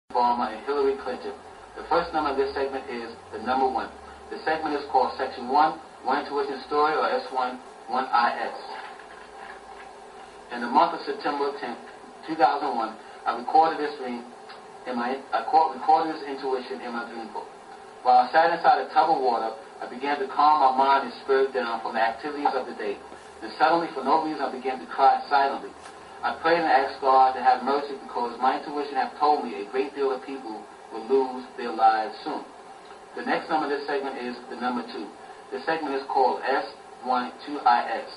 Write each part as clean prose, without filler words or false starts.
Obama and Hillary Clinton. The first number of this segment is the number 1. The segment is called Section 1, One Intuition Story, or S1, 1IS. In the month of September 10, 2001, I recorded this dream recorded this intuition in my dream book. While I sat inside a tub of water, I began to calm my mind and spirit down from the activities of the day. And suddenly, for no reason, I began to cry silently. I prayed and asked God to have mercy because my intuition had told me a great deal of people will lose their lives soon. The next number of this segment is the number 2. This segment is called S12IS.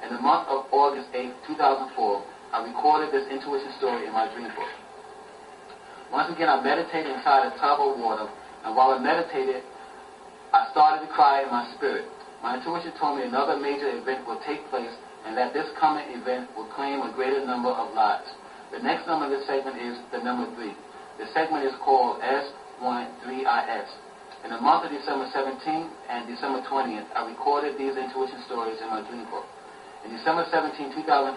In the month of August 8, 2004, I recorded this intuition story in my dream book. Once again, I meditated inside a tub of water, and while I meditated, I started to cry in my spirit. My intuition told me another major event will take place, and that this coming event will claim a greater number of lives. The next number of this segment is the number 3. The segment is called S13IS. In the month of December 17th and December 20th, I recorded these intuition stories in my dream book. In December 17, 2004,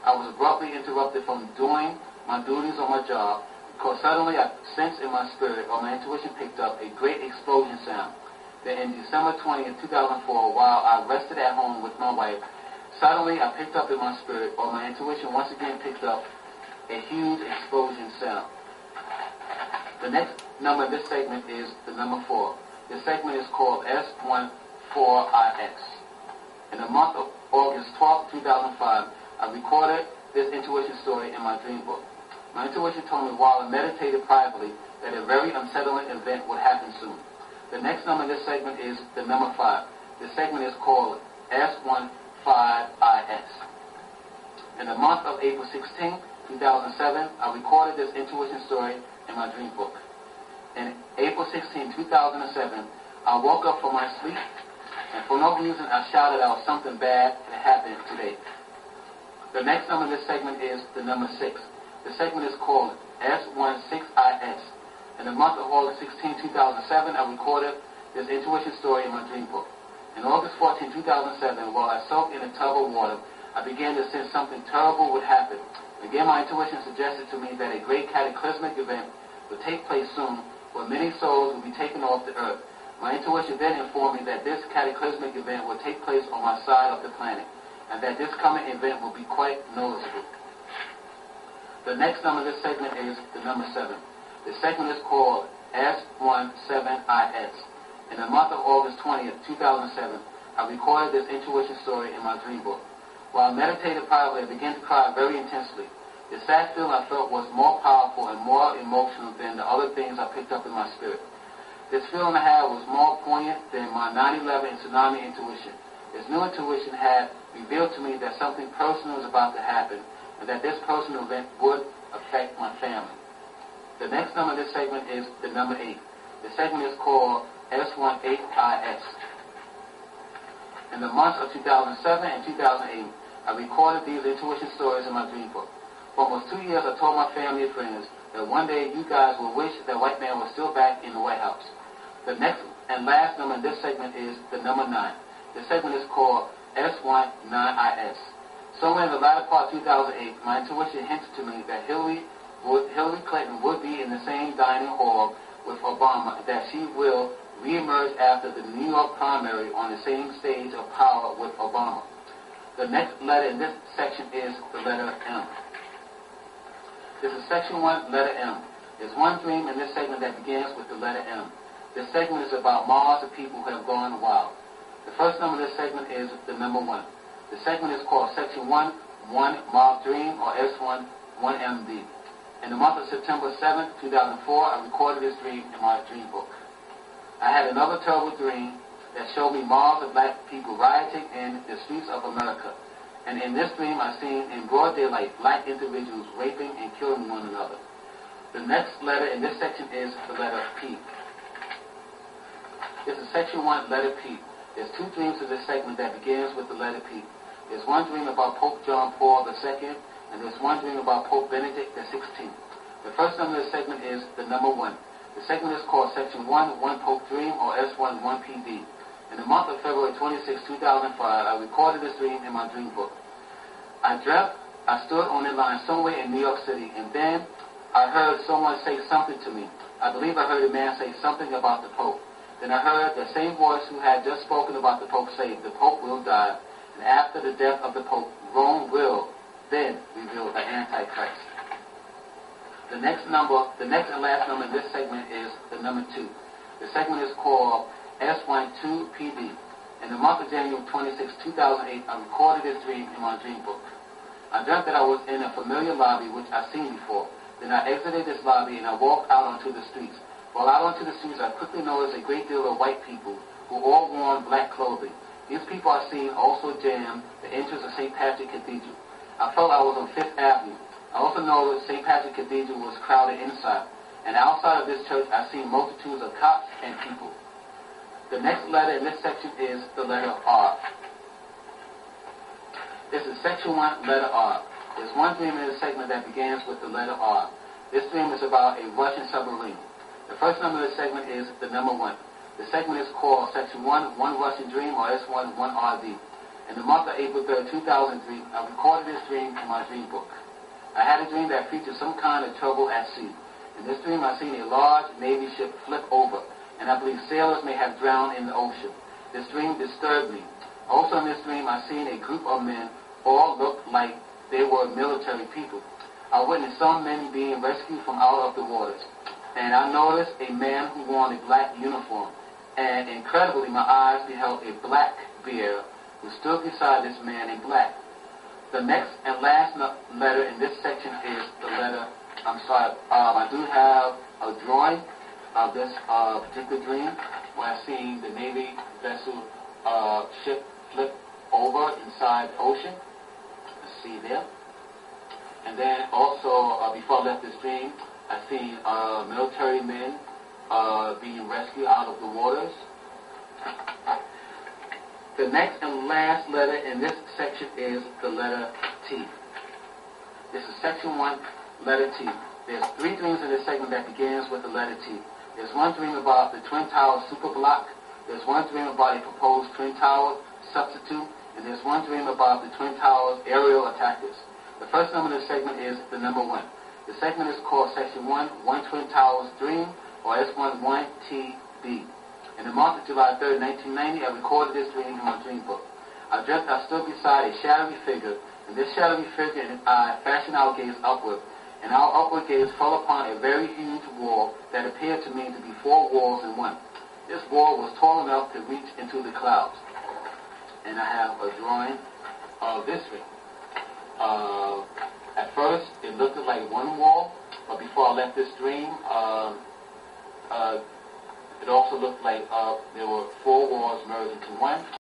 I was abruptly interrupted from doing my duties on my job because suddenly I sensed in my spirit, or my intuition picked up, a great explosion sound. Then in December 20th, 2004, while I rested at home with my wife, suddenly I picked up in my spirit, or my intuition once again picked up, a huge explosion sound. The next number in this segment is the number 4. This segment is called S14IX. In the month of August 12, 2005, I recorded this intuition story in my dream book. My intuition told me while I meditated privately that a very unsettling event would happen soon. The next number in this segment is the number 5. This segment is called S15IS. In the month of April 16, 2007, I recorded this intuition story in my dream book. In April 16, 2007, I woke up from my sleep, and for no reason I shouted out something bad had happened today. The next number in this segment is the number 6. The segment is called S16IS. In the month of August 16, 2007, I recorded this intuition story in my dream book. In August 14, 2007, while I soaked in a tub of water, I began to sense something terrible would happen. Again, my intuition suggested to me that a great cataclysmic event would take place soon, where many souls would be taken off the earth. My intuition then informed me that this cataclysmic event would take place on my side of the planet, and that this coming event would be quite noticeable. The next number of this segment is the number 7. The segment is called S17IS. In the month of August 20th, 2007, I recorded this intuition story in my dream book. While I meditated privately, I began to cry very intensely. The sad feeling I felt was more powerful and more emotional than the other things I picked up in my spirit. This feeling I had was more poignant than my 9/11 and tsunami intuition. This new intuition had revealed to me that something personal was about to happen, and that this personal event would affect my family. The next number of this segment is the number 8. The segment is called S18IS. In the months of 2007 and 2008, I recorded these intuition stories in my dream book. For almost 2 years, I told my family and friends that one day you guys will wish that white man was still back in the White House. The next and last number in this segment is the number 9. The segment is called S19IS. Somewhere in the latter part of 2008, my intuition hinted to me that Hillary Clinton would be in the same dining hall with Obama, that she will reemerge after the New York primary on the same stage of power with Obama. The next letter in this section is the letter M. This is section 1, letter M. There's one dream in this segment that begins with the letter M. This segment is about Mars and people who have gone wild. The first number of this segment is the number 1. The segment is called section 1, 1 Mars Dream, or S1, 1MD. In the month of September 7, 2004, I recorded this dream in my dream book. I had another terrible dream that showed me Mars and black people rioting in the streets of America. And in this dream, I seen in broad daylight black individuals raping and killing one another. The next letter in this section is the letter P. This is section 1, letter P. There's 2 dreams in this segment that begins with the letter P. There's one dream about Pope John Paul II, and there's one dream about Pope Benedict XVI. The first number of this segment is the number 1. The segment is called section 1, 1 Pope Dream, or S1, 1PD. In the month of February 26, 2005, I recorded this dream in my dream book. I dreamt I stood on a line somewhere in New York City, and then I heard someone say something to me. I believe I heard a man say something about the Pope. Then I heard the same voice who had just spoken about the Pope say, the Pope will die, and after the death of the Pope, Rome will then reveal the Antichrist. The next and last number in this segment is the number 2. The segment is called S12PD. In the month of January 26, 2008, I recorded this dream in my dream book. I dreamt that I was in a familiar lobby which I've seen before. Then I exited this lobby and I walked out onto the streets. While out onto the streets, I quickly noticed a great deal of white people who all wore black clothing. These people I seen also jammed the entrance of St. Patrick Cathedral. I felt I was on 5th Avenue. I also noticed St. Patrick Cathedral was crowded inside. And outside of this church, I seen multitudes of cops and people. The next letter in this section is the letter R. This is section 1, letter R. There's one dream in this segment that begins with the letter R. This dream is about a Russian submarine. The first number of the segment is the number 1. The segment is called Section 1, One Russian Dream, or S1, 1RD. In the month of April 3rd, 2003, I recorded this dream in my dream book. I had a dream that featured some kind of trouble at sea. In this dream, I seen a large Navy ship flip over, and I believe sailors may have drowned in the ocean. This dream disturbed me. Also in this dream, I seen a group of men, all looked like they were military people. I witnessed some men being rescued from out of the waters. And I noticed a man who wore a black uniform. And incredibly, my eyes beheld a black bear who stood beside this man in black. The next and last letter in this section is the letter, I do have a drawing of this particular dream where I seen the Navy vessel ship flip over inside the ocean. Let's see there. And then also, before I left this dream, I seen military men being rescued out of the waters. The next and last letter in this section is the letter T. This is section 1, letter T. There's 3 dreams in this segment that begins with the letter T. There's one dream about the Twin Towers superblock. There's one dream about a proposed Twin Towers substitute. And there's one dream about the Twin Towers aerial attackers. The first number of the segment is the number 1. The segment is called Section 1, One Twin Towers Dream, or S11TB. In the month of July 3rd, 1990, I recorded this dream in my dream book. I dreamt I stood beside a shadowy figure, and this shadowy figure and I fashioned our gaze upward, and our upward gaze fell upon a very huge wall that appeared to me to be 4 walls in one. This wall was tall enough to reach into the clouds. And I have a drawing of this ring. At first, it looked like one wall, but before I left this dream, it also looked like there were 4 walls merged into one.